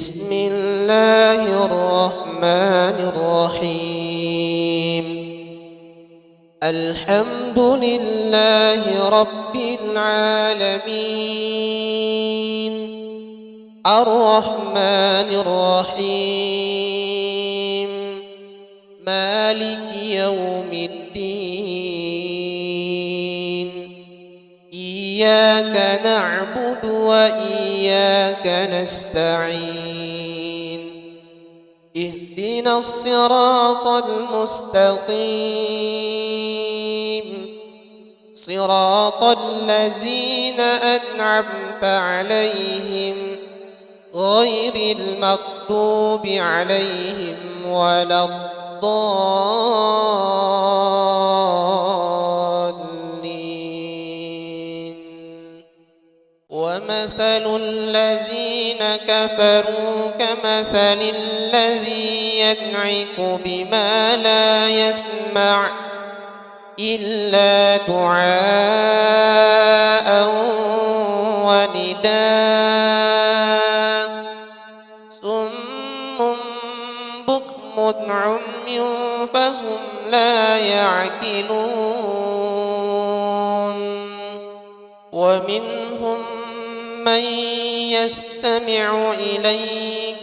بسم الله الرحمن الرحيم. الحمد لله رب العالمين، الرحمن الرحيم، مالك يوم الدين. إياك نعبد وإياك نستعين. اهدنا الصراط المستقيم، صراط الذين أنعمت عليهم غير المغضوب عليهم ولا الضالين. ومثل الذين كفروا كمثل الذي ينعق بما لا يسمع إلا دعاء ونداء، صم بكم عمي فهم لا يعقلون. ومنهم من يستمع إليك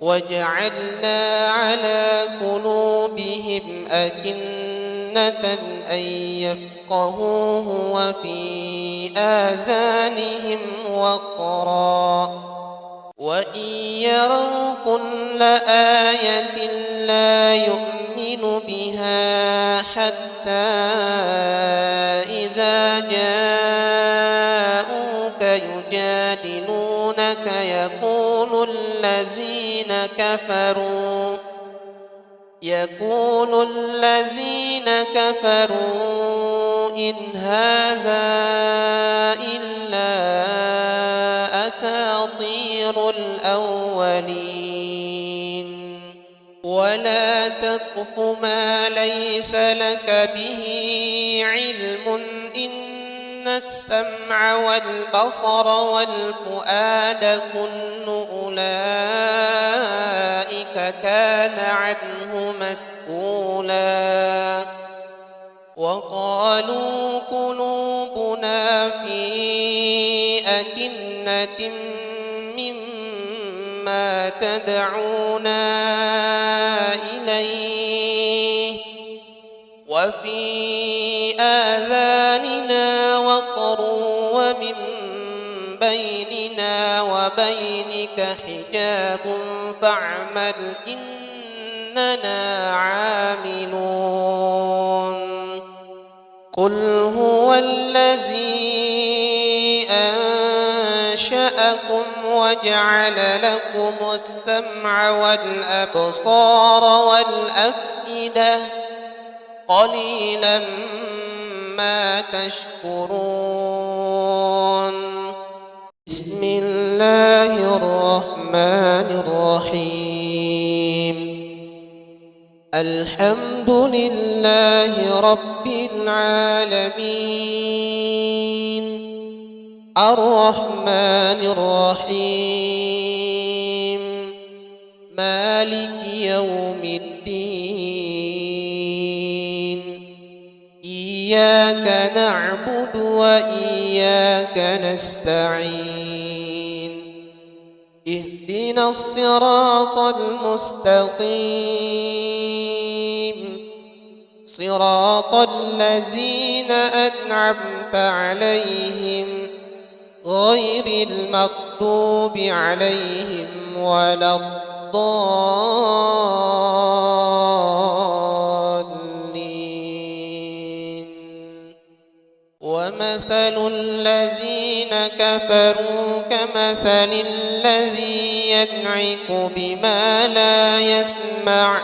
وجعلنا على قلوبهم أكنة أن يفقهوه وفي آذانهم وقرا، وإن يروا كل آية لا يؤمنوا بها حتى إذا جاءوك يجادلونك يقول الذين كفروا إن هذا إلا أساطير الأولين. ولا تقف ما ليس لك به علم، إن السمع والبصر والفؤاد كل أولئك كان عنه مسؤولا. وقالوا قلوبنا في أكنة مما تدعونا إليه وفي آذاننا وقر ومن بيننا وبينك حجاب فاعمل إننا عاملون. قل هو الذي أنشأكم وجعل لكم السمع والأبصار والأفئدة، قليلا ما تشكرون. بسم الله الرحمن الرحيم. الحمد لله رب العالمين، الرحمن الرحيم، مالك يوم الدين. إياك نعبد وإياك نستعين. اهدنا الصراط المستقيم، صراط الذين أنعمت عليهم غير المغضوب عليهم ولا الضالين. ومثل الذين كفروا كمثل الذي ينعق بما لا يسمع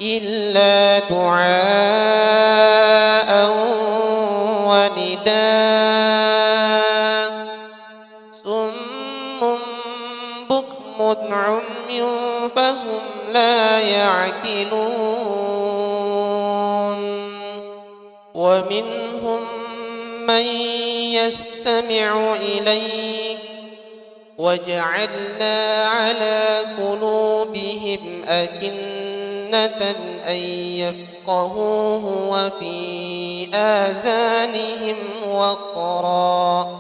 إلا دعاء ونداء، صم بكم عمي فهم لا يعقلون. ومنهم من يستمع إليك وجعلنا على قلوبهم أكنة أن يفقهوه وفي آذانهم وقرا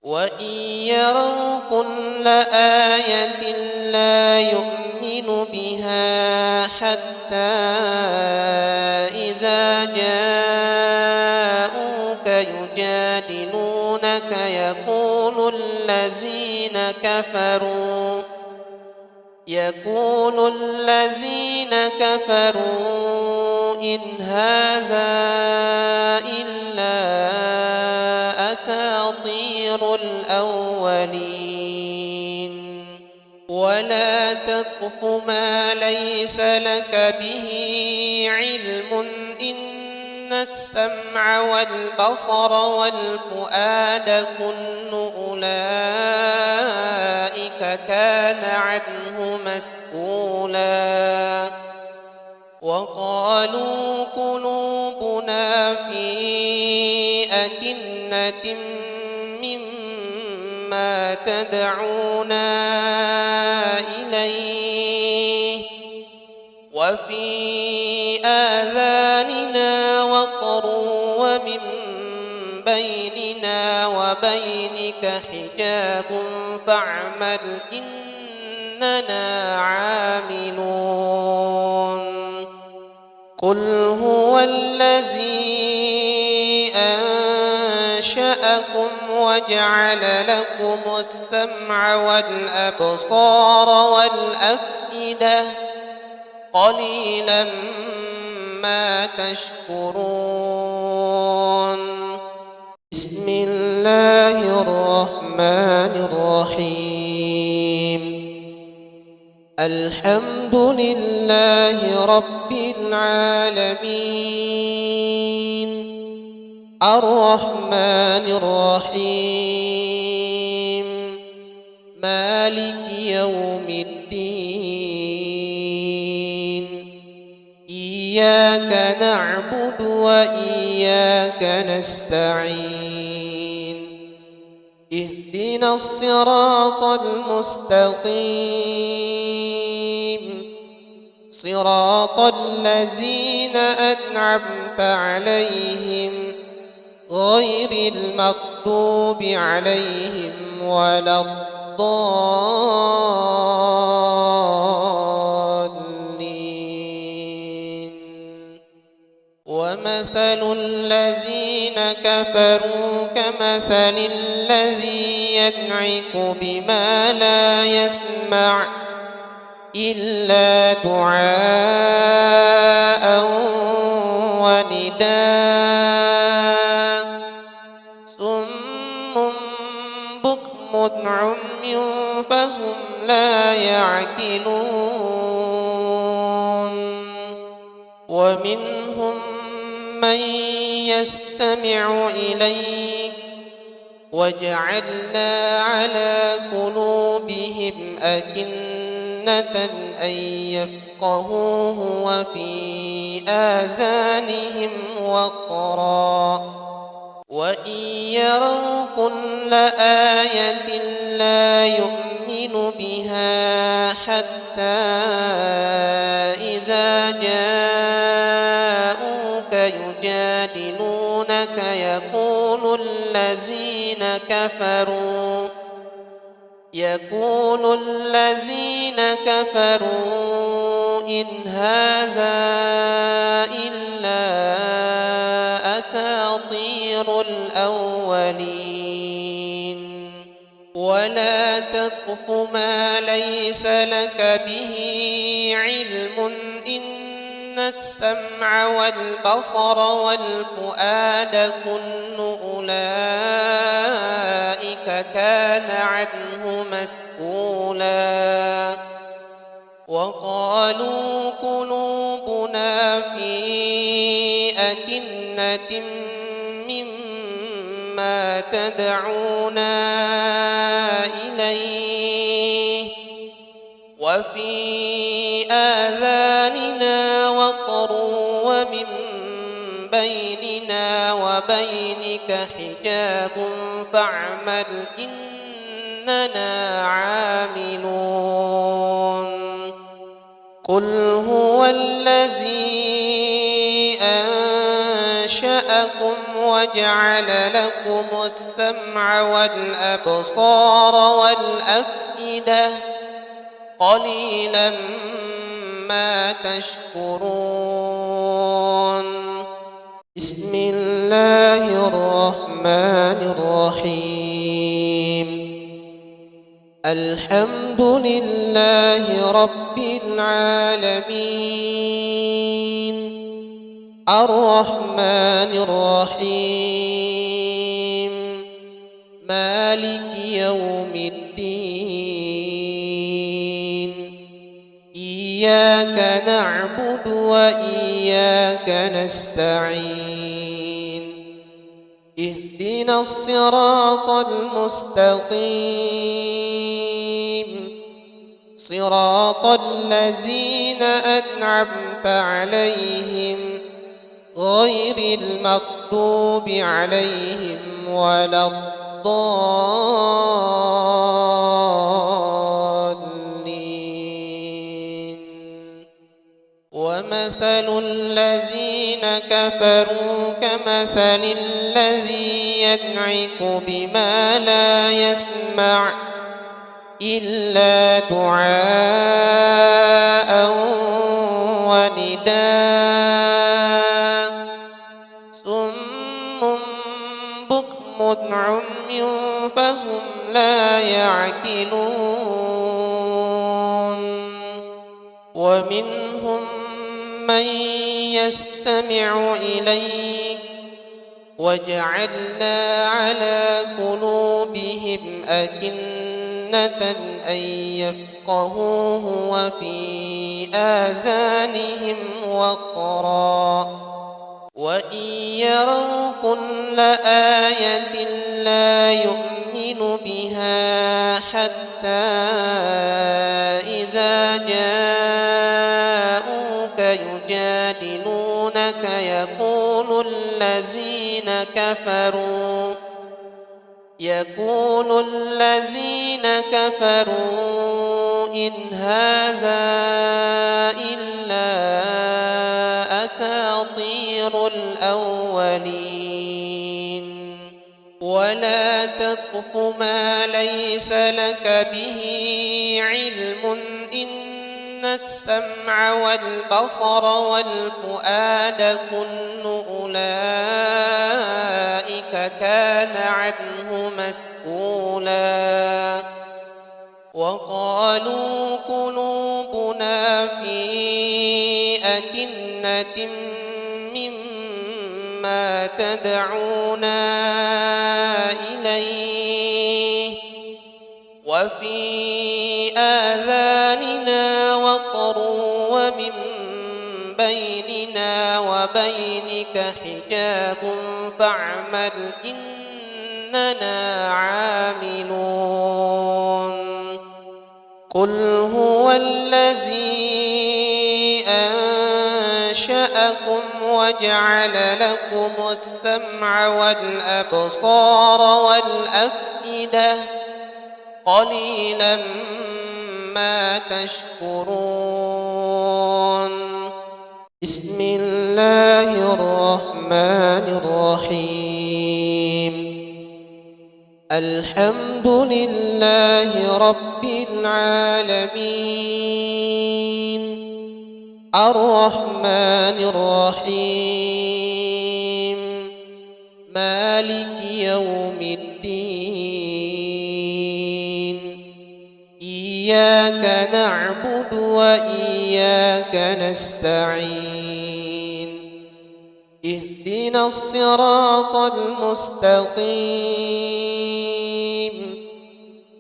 وإن يروا كل آية لا يؤمنوا بها حتى إذا جاءوك يجادلونك يقول الذين كفروا إن هذا إلا أساطير الأولين ولا تقف ما ليس لك به علم إن السمع والبصر والفؤاد كل أولئك كان عنه مسؤولا وقالوا قلوبنا في أكنة مما تدعونا إليه وفي آذاننا وقر ومن بيننا وبينك حجاب فاعمل إننا عاملون قل هو الذي أنشأكم وجعل لكم السمع والأبصار والأفئدة قليلا ما تشكرون بسم الله الرحمن الرحيم الحمد لله رب العالمين الرحمن الرحيم مالك يوم الدين إياك نعبد وإياك نستعين اهدنا الصراط المستقيم صراط الذين أنعمت عليهم غير المغضوب عليهم ولا الضالين ومثل الذين كفروا كمثل الذي ينعق بما لا يسمع إلا دعاء ونداء صم بكم عمي فهم لا يعقلون ومنهم من يستمع إليك وجعلنا على قلوبهم أكنة أن يفقهوه وفي آذانهم وقرا وإن يروا كل آية لا يؤمنوا بها حتى إذا جاءوك يجادلونك يقول الذين كفروا إن هذا إلا أساطير الأولين ولا تقف ما ليس لك به علم إن السمع والبصر والفؤاد كل أولئك كان عنه مسؤولا وقالوا قلوبنا في أكنة مما تدعونا إليه وفي آذاننا وقر ومن بيننا وبينك حجاب فاعمل إننا إننا عاملون قل هو الذي أنشأكم وجعل لكم السمع والأبصار والأفئدة قليلا ما تشكرون بسم الله الرحمن الرحيم الحمد لله رب العالمين الرحمن الرحيم مالك يوم الدين إياك نعبد وإياك نستعين اهدنا الصراط المستقيم صراط الذين أنعمت عليهم غير المغضوب عليهم ولا الضالين ومثل الذين كفروا كمثل الذي ينعق بما لا يسمع إلا دعاء ونداء صم بكم عمي فهم لا يعقلون ومنهم من يستمع إليك وجعلنا على قلوبهم أكنة أن يفقهوه وفي آذانهم وقرا وإن يروا كل آية لا يؤمنوا بها حتى إذا جاءوك يجادلونك يقول الذين كفروا إن هذا إلا أساطير الأولين ولا تقف ما ليس لك به علم إن السمع والبصر والفؤاد كل أولئك كان عنه مسؤولا وقالوا قلوبنا في أكنة مما تدعونا إليه وفي آذاننا وقر ومن بيننا وبينك حجاب فاعمل إننا عاملون قل هو الذي أنشأكم وجعل لكم السمع والأبصار والأفئدة قليلا ما تشكرون بسم الله الرحمن الرحيم الحمد لله رب العالمين الرحمن الرحيم مالك يوم الدين إياك نعبد وإياك نستعين اهدنا الصراط المستقيم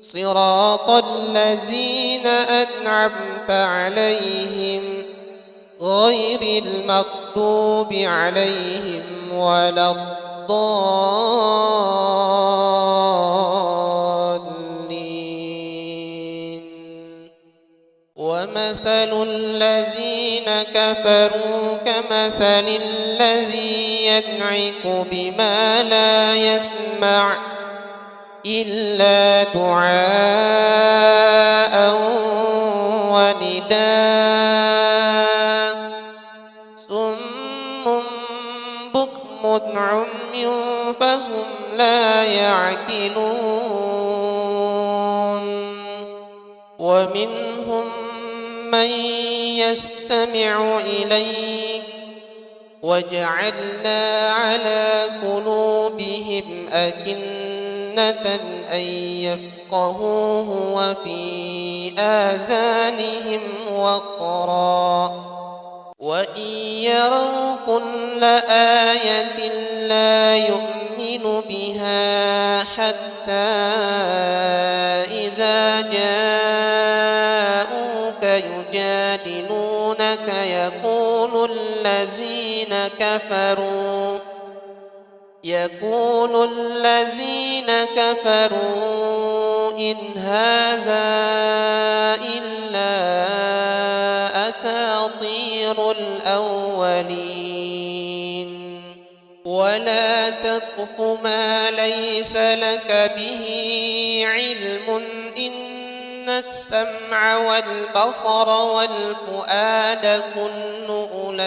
صراط الذين أنعمت عليهم غير المغضوب عليهم ولا الضالين ومثل الذين كفروا كمثل الذي ينعق بما لا يسمع إلا دعاء ونداء صم بكم عمي فهم لا يعقلون ومنهم من يستمع إليك وجعلنا على قلوبهم أكنة أن يفقهوه وفي آذانهم وقرا وإن يروا كل آية لا يؤمنوا بها حتى إذا جاءوك يجادلونك يقول الذين كفروا إن هذا إلا أساطير الأولين ولا تقف ما ليس لك به علم إن السمع والبصر والفؤاد كل أولئك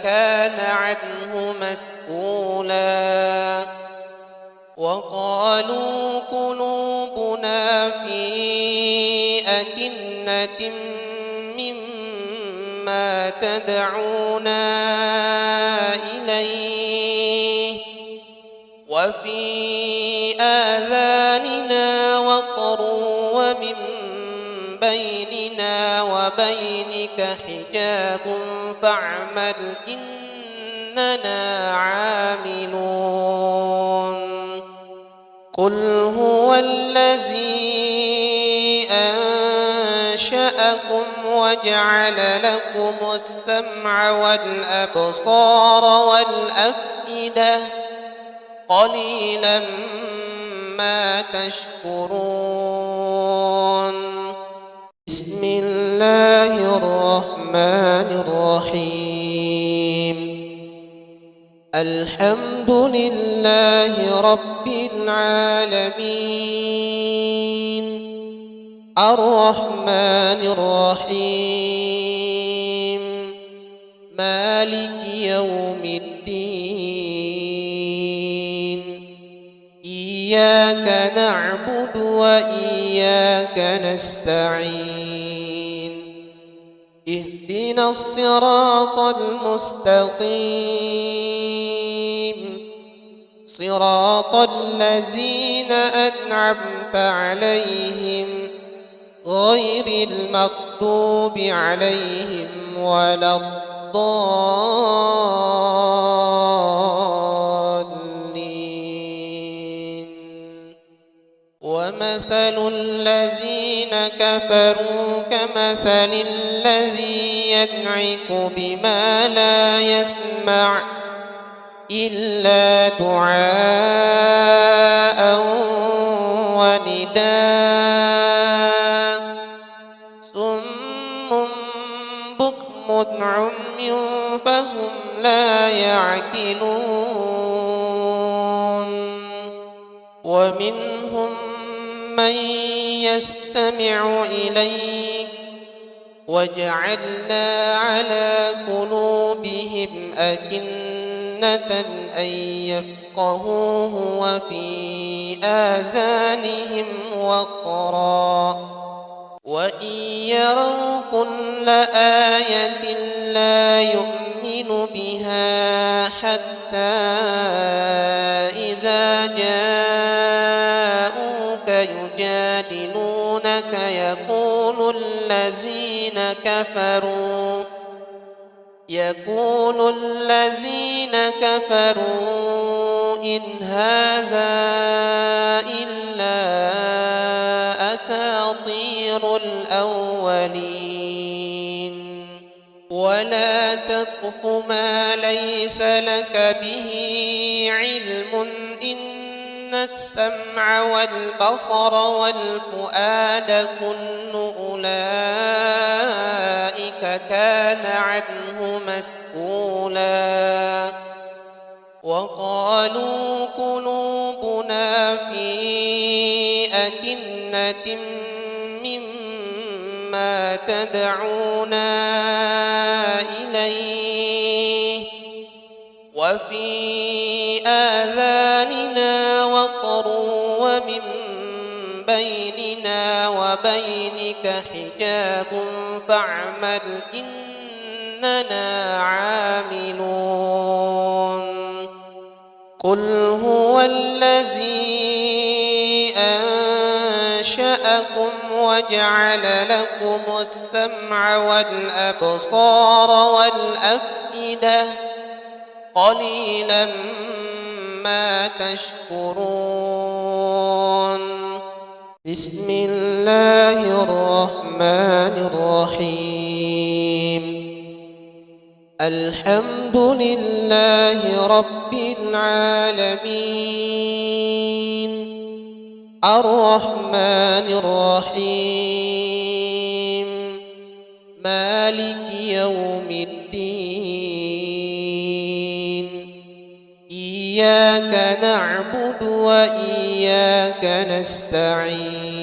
كان عنه مسؤولا وقالوا قلوبنا في أكنة مما تدعونا إليه وفي آذاننا وقر ومن بيننا وبينك حجاب فاعمل إننا عاملون قل هو الذي أنشأكم وجعل لكم السمع والأبصار والأفئدة قليلا ما تشكرون بسم الله الرحمن الرحيم الحمد لله رب العالمين الرحمن الرحيم مالك يوم الدين إياك نعبد وإياك نستعين اهدنا الصراط المستقيم صراط الذين أنعمت عليهم غير المغضوب عليهم ولا الضالين ومثل الذين كفروا كمثل الذي ينعق بما لا يسمع إلا دعاء ونداء صم بكم عمي فهم لا يعقلون ومنهم من يستمع إليك وجعلنا على قلوبهم أكنة أن يفقهوه وفي آذانهم وقرا وإن يروا كل آية لا يؤمنوا بها حتى إذا جاءوك يجادلونك يقول الذين كفروا إن هذا إلا أساطير الأولين ولا تقف ما ليس لك به علم إن السمع والبصر والفؤاد كل أولئك كان عنه مسؤولا وقالوا قلوبنا كنا في أكنة مما تدعونا إليه وفي آذاننا وقر ومن بيننا وبينك حجاب فاعمل إننا عاملون قل هو الذي أنشأكم وجعل لكم السمع والأبصار والأفئدة قليلا ما تشكرون بسم الله الرحمن الرحيم الحمد لله رب العالمين الرحمن الرحيم مالك يوم الدين إياك نعبد وإياك نستعين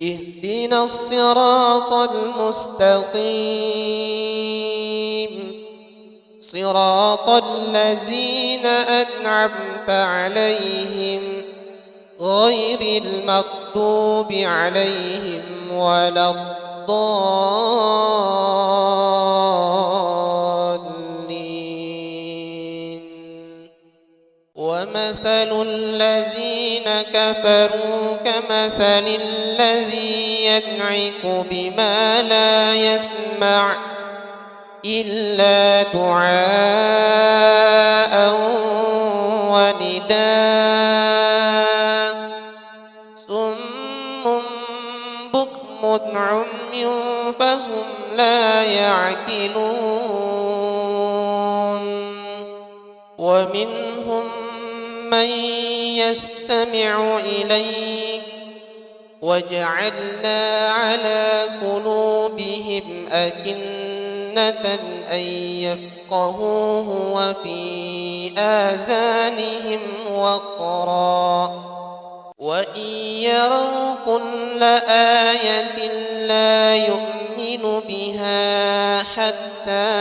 اهدنا الصراط المستقيم صراط الذين أنعمت عليهم غير المغضوب عليهم ولا الضالين ومثل الذين كفروا كمثل الذي ينعق بما لا يسمع إلا دعاء ونداء صم بكم عمي فهم لا يعقلون ومنهم من يستمع إليك وجعلنا على قلوبهم أكنة أن يفقهوه وفي آذانهم وقرا وإن يروا كل آية لا يؤمنوا بها حتى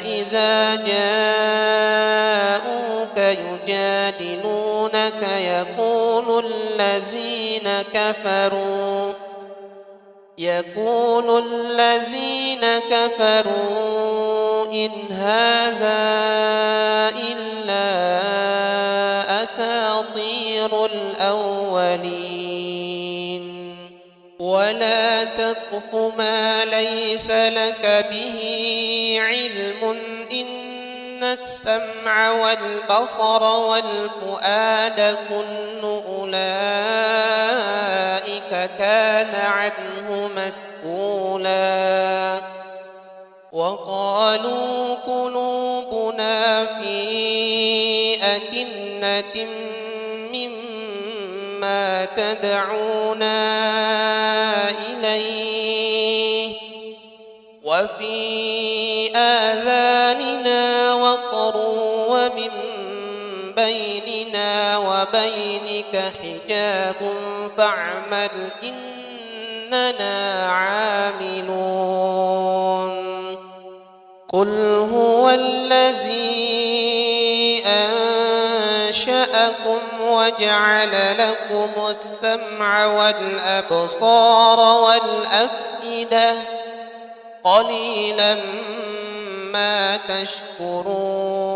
إذا جاءوك يجادلونك يقول الذين كفروا إن هذا إلا أساطير الأولين ولا تقف ما ليس لك به علم إن السمع والبصر والفؤاد كل أولئك كان عنه مسؤولا وقالوا قلوبنا في أكنة مما تدعونا إليه وفي آذاننا وقر ومن بيننا وبينك حجاب فاعمل إننا عاملون قل هو الذي أنشأكم وجعل لكم السمع والأبصار والأفئدة قليلا ما تشكرون